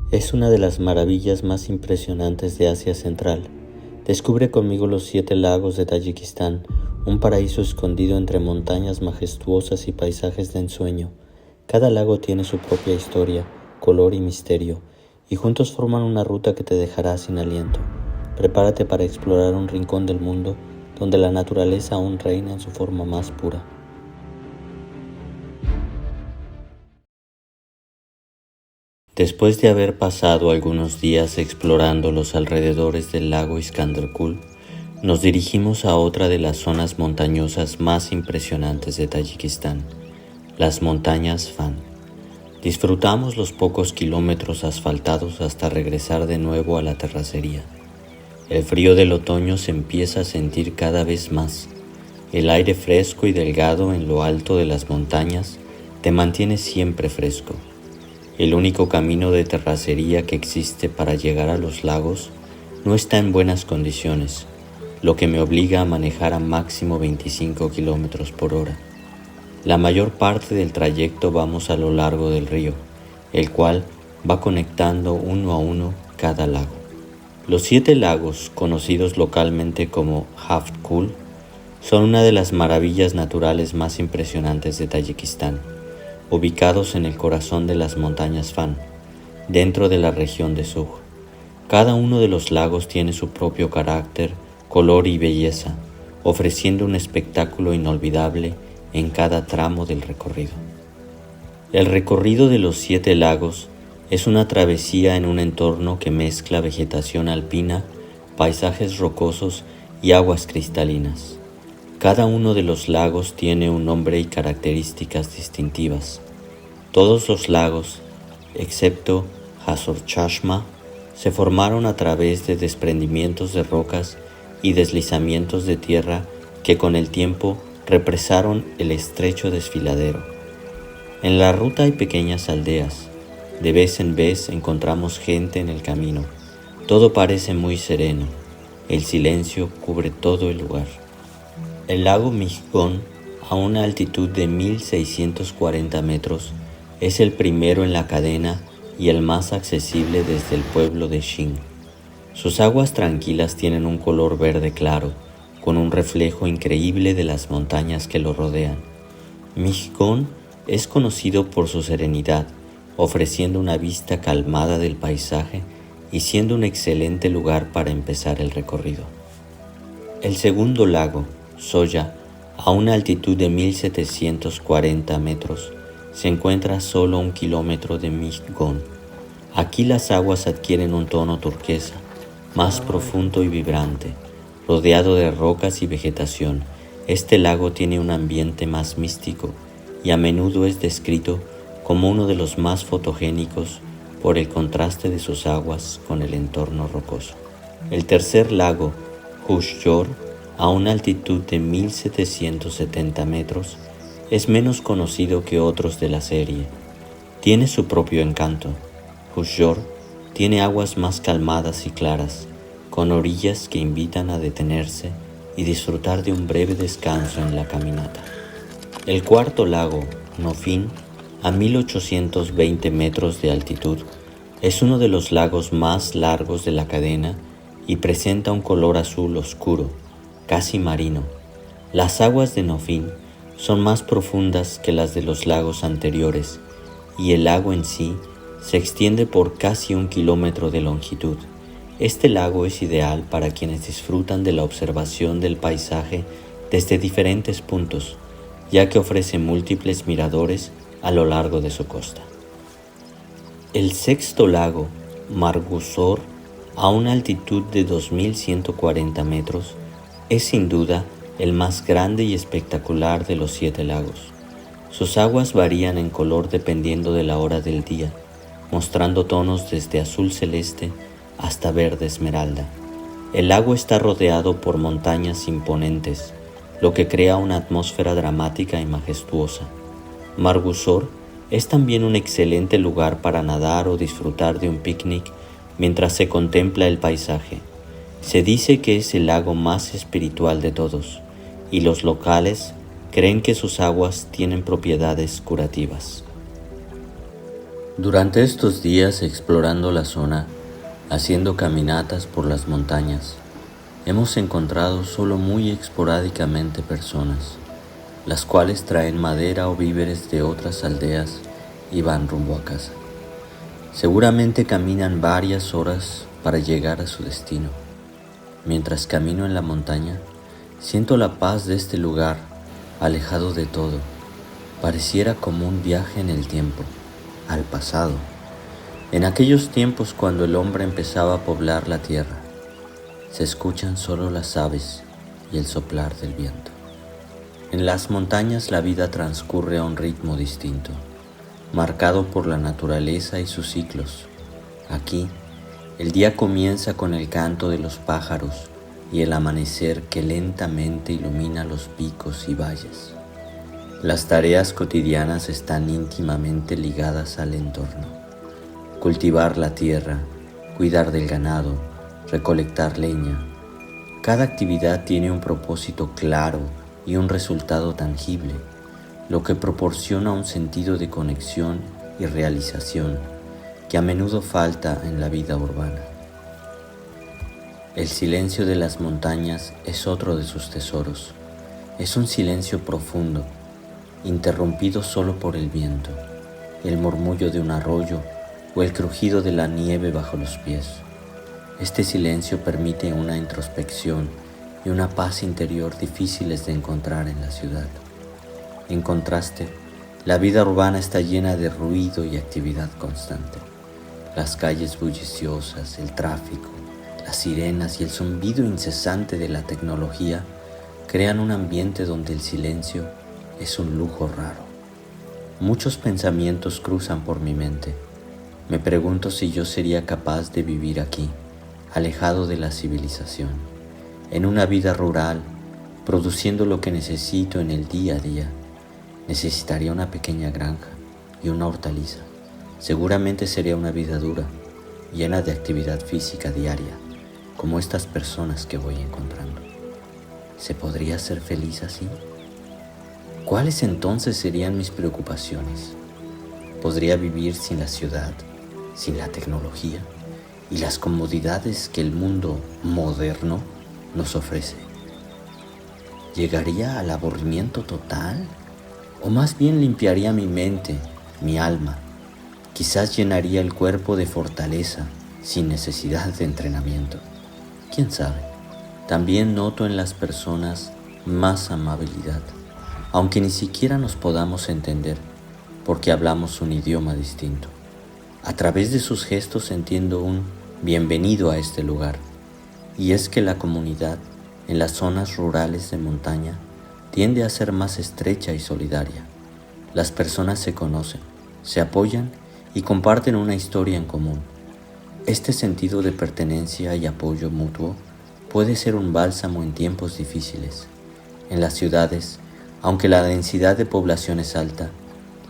Es una de las maravillas más impresionantes de Asia Central. Descubre conmigo los 7 lagos de Tayikistán, un paraíso escondido entre montañas majestuosas y paisajes de ensueño. Cada lago tiene su propia historia, color y misterio, y juntos forman una ruta que te dejará sin aliento. Prepárate para explorar un rincón del mundo donde la naturaleza aún reina en su forma más pura. Después de haber pasado algunos días explorando los alrededores del lago Iskanderkul, nos dirigimos a otra de las zonas montañosas más impresionantes de Tayikistán, las montañas Fan. Disfrutamos los pocos kilómetros asfaltados hasta regresar de nuevo a la terracería. El frío del otoño se empieza a sentir cada vez más. El aire fresco y delgado en lo alto de las montañas te mantiene siempre fresco. El único camino de terracería que existe para llegar a los lagos no está en buenas condiciones, lo que me obliga a manejar a máximo 25 kilómetros por hora. La mayor parte del trayecto vamos a lo largo del río, el cual va conectando uno a uno cada lago. Los 7 lagos, conocidos localmente como Haftkul, son una de las maravillas naturales más impresionantes de Tayikistán, ubicados en el corazón de las montañas Fan, dentro de la región de Sugh. Cada uno de los lagos tiene su propio carácter, color y belleza, ofreciendo un espectáculo inolvidable en cada tramo del recorrido. El recorrido de los 7 lagos es una travesía en un entorno que mezcla vegetación alpina, paisajes rocosos y aguas cristalinas. Cada uno de los lagos tiene un nombre y características distintivas. Todos los lagos, excepto Hazor Chashma, se formaron a través de desprendimientos de rocas y deslizamientos de tierra que con el tiempo represaron el estrecho desfiladero. En la ruta hay pequeñas aldeas. De vez en vez encontramos gente en el camino. Todo parece muy sereno. El silencio cubre todo el lugar. El lago Mijgón, a una altitud de 1640 metros, es el primero en la cadena y el más accesible desde el pueblo de Shin. Sus aguas tranquilas tienen un color verde claro, con un reflejo increíble de las montañas que lo rodean. Mijgón es conocido por su serenidad, ofreciendo una vista calmada del paisaje y siendo un excelente lugar para empezar el recorrido. El segundo lago, Soya, a una altitud de 1740 metros, se encuentra a solo 1 kilómetro de Mijgón. Aquí las aguas adquieren un tono turquesa, más profundo y vibrante. Rodeado de rocas y vegetación, este lago tiene un ambiente más místico y a menudo es descrito como uno de los más fotogénicos por el contraste de sus aguas con el entorno rocoso. El tercer lago, Husjor, a una altitud de 1770 metros, es menos conocido que otros de la serie. Tiene su propio encanto. Husjor tiene aguas más calmadas y claras, con orillas que invitan a detenerse y disfrutar de un breve descanso en la caminata. El cuarto lago, Nofin, a 1820 metros de altitud, es uno de los lagos más largos de la cadena y presenta un color azul oscuro, casi marino. Las aguas de Nofin son más profundas que las de los lagos anteriores y el lago en sí se extiende por casi 1 kilómetro de longitud. Este lago es ideal para quienes disfrutan de la observación del paisaje desde diferentes puntos, ya que ofrece múltiples miradores a lo largo de su costa. El sexto lago, Margusor, a una altitud de 2140 metros, es sin duda el más grande y espectacular de los 7 lagos. Sus aguas varían en color dependiendo de la hora del día, mostrando tonos desde azul celeste hasta verde esmeralda. El lago está rodeado por montañas imponentes, lo que crea una atmósfera dramática y majestuosa. Margusor es también un excelente lugar para nadar o disfrutar de un picnic mientras se contempla el paisaje. Se dice que es el lago más espiritual de todos, y los locales creen que sus aguas tienen propiedades curativas. Durante estos días explorando la zona, haciendo caminatas por las montañas, hemos encontrado solo muy esporádicamente personas, las cuales traen madera o víveres de otras aldeas y van rumbo a casa. Seguramente caminan varias horas para llegar a su destino. Mientras camino en la montaña, siento la paz de este lugar, alejado de todo. Pareciera como un viaje en el tiempo, al pasado, en aquellos tiempos cuando el hombre empezaba a poblar la tierra. Se escuchan solo las aves y el soplar del viento. En las montañas la vida transcurre a un ritmo distinto, marcado por la naturaleza y sus ciclos. Aquí, el día comienza con el canto de los pájaros y el amanecer que lentamente ilumina los picos y valles. Las tareas cotidianas están íntimamente ligadas al entorno. Cultivar la tierra, cuidar del ganado, recolectar leña. Cada actividad tiene un propósito claro y un resultado tangible, lo que proporciona un sentido de conexión y realización que a menudo falta en la vida urbana. El silencio de las montañas es otro de sus tesoros. Es un silencio profundo, interrumpido solo por el viento, el murmullo de un arroyo o el crujido de la nieve bajo los pies. Este silencio permite una introspección y una paz interior difíciles de encontrar en la ciudad. En contraste, la vida urbana está llena de ruido y actividad constante. Las calles bulliciosas, el tráfico, las sirenas y el zumbido incesante de la tecnología crean un ambiente donde el silencio es un lujo raro. Muchos pensamientos cruzan por mi mente. Me pregunto si yo sería capaz de vivir aquí, alejado de la civilización, en una vida rural, produciendo lo que necesito en el día a día. Necesitaría una pequeña granja y una hortaliza. Seguramente sería una vida dura, llena de actividad física diaria, como estas personas que voy encontrando. ¿Se podría ser feliz así? ¿Cuáles entonces serían mis preocupaciones? ¿Podría vivir sin la ciudad, sin la tecnología y las comodidades que el mundo moderno nos ofrece? ¿Llegaría al aburrimiento total? ¿O más bien limpiaría mi mente, mi alma? Quizás llenaría el cuerpo de fortaleza sin necesidad de entrenamiento. ¿Quién sabe? También noto en las personas más amabilidad, aunque ni siquiera nos podamos entender, porque hablamos un idioma distinto. A través de sus gestos entiendo un bienvenido a este lugar, y es que la comunidad en las zonas rurales de montaña tiende a ser más estrecha y solidaria. Las personas se conocen, se apoyan y comparten una historia en común. Este sentido de pertenencia y apoyo mutuo puede ser un bálsamo en tiempos difíciles. En las ciudades, aunque la densidad de población es alta,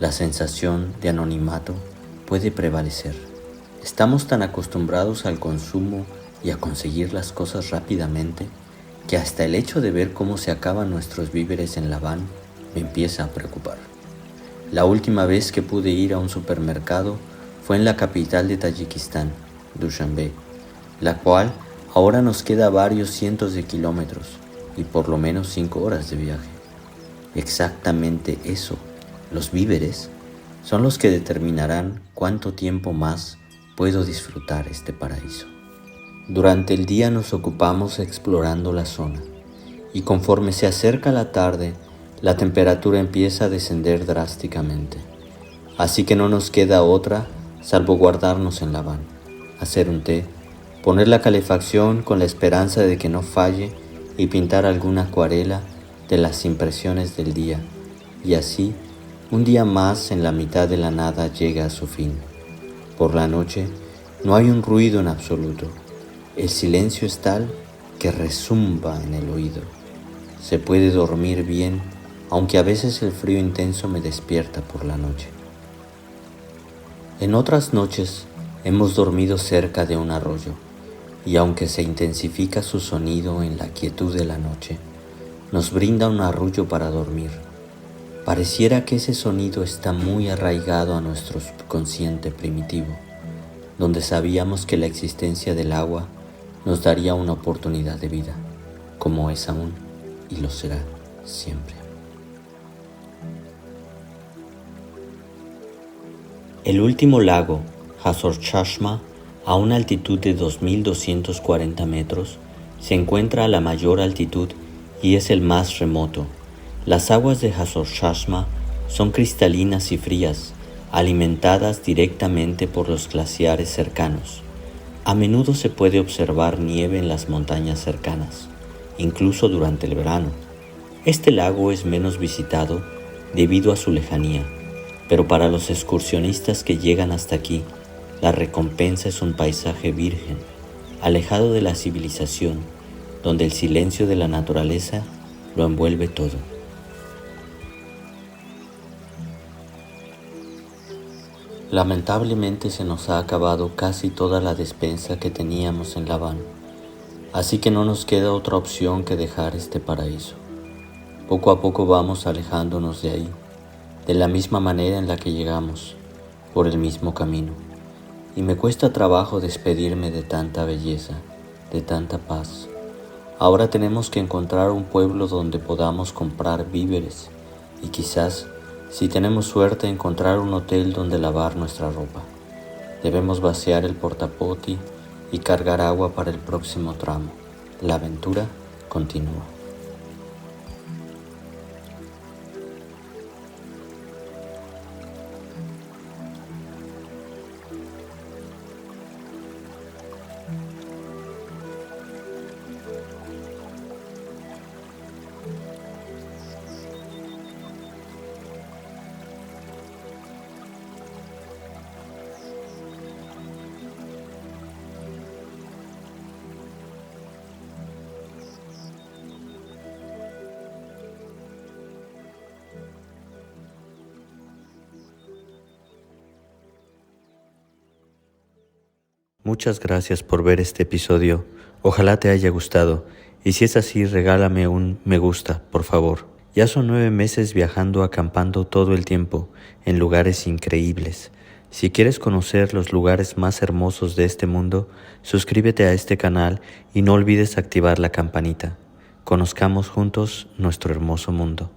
la sensación de anonimato puede prevalecer. Estamos tan acostumbrados al consumo y a conseguir las cosas rápidamente que hasta el hecho de ver cómo se acaban nuestros víveres en la van me empieza a preocupar. La última vez que pude ir a un supermercado fue en la capital de Tayikistán, Dushanbe, la cual ahora nos queda varios cientos de kilómetros y por lo menos 5 horas de viaje. Exactamente eso, los víveres, son los que determinarán cuánto tiempo más puedo disfrutar este paraíso. Durante el día nos ocupamos explorando la zona y conforme se acerca la tarde, la temperatura empieza a descender drásticamente. Así que no nos queda otra salvo guardarnos en la van, hacer un té, poner la calefacción con la esperanza de que no falle y pintar alguna acuarela de las impresiones del día. Y así, un día más en la mitad de la nada llega a su fin. Por la noche, no hay un ruido en absoluto. El silencio es tal que rezumba en el oído. Se puede dormir bien, aunque a veces el frío intenso me despierta por la noche. En otras noches hemos dormido cerca de un arroyo, y aunque se intensifica su sonido en la quietud de la noche, nos brinda un arrullo para dormir. Pareciera que ese sonido está muy arraigado a nuestro subconsciente primitivo, donde sabíamos que la existencia del agua nos daría una oportunidad de vida, como es aún y lo será siempre. El último lago, Hazor Chashma, a una altitud de 2.240 metros, se encuentra a la mayor altitud y es el más remoto. Las aguas de Hazor Chashma son cristalinas y frías, alimentadas directamente por los glaciares cercanos. A menudo se puede observar nieve en las montañas cercanas, incluso durante el verano. Este lago es menos visitado debido a su lejanía, pero para los excursionistas que llegan hasta aquí, la recompensa es un paisaje virgen, alejado de la civilización, donde el silencio de la naturaleza lo envuelve todo. Lamentablemente se nos ha acabado casi toda la despensa que teníamos en la van, así que no nos queda otra opción que dejar este paraíso. Poco a poco vamos alejándonos de ahí, de la misma manera en la que llegamos, por el mismo camino. Y me cuesta trabajo despedirme de tanta belleza, de tanta paz. Ahora tenemos que encontrar un pueblo donde podamos comprar víveres y quizás, si tenemos suerte, encontrar un hotel donde lavar nuestra ropa. Debemos vaciar el portapoti y cargar agua para el próximo tramo. La aventura continúa. Muchas gracias por ver este episodio. Ojalá te haya gustado. Y si es así, regálame un me gusta, por favor. Ya son 9 meses viajando, acampando todo el tiempo, en lugares increíbles. Si quieres conocer los lugares más hermosos de este mundo, suscríbete a este canal y no olvides activar la campanita. Conozcamos juntos nuestro hermoso mundo.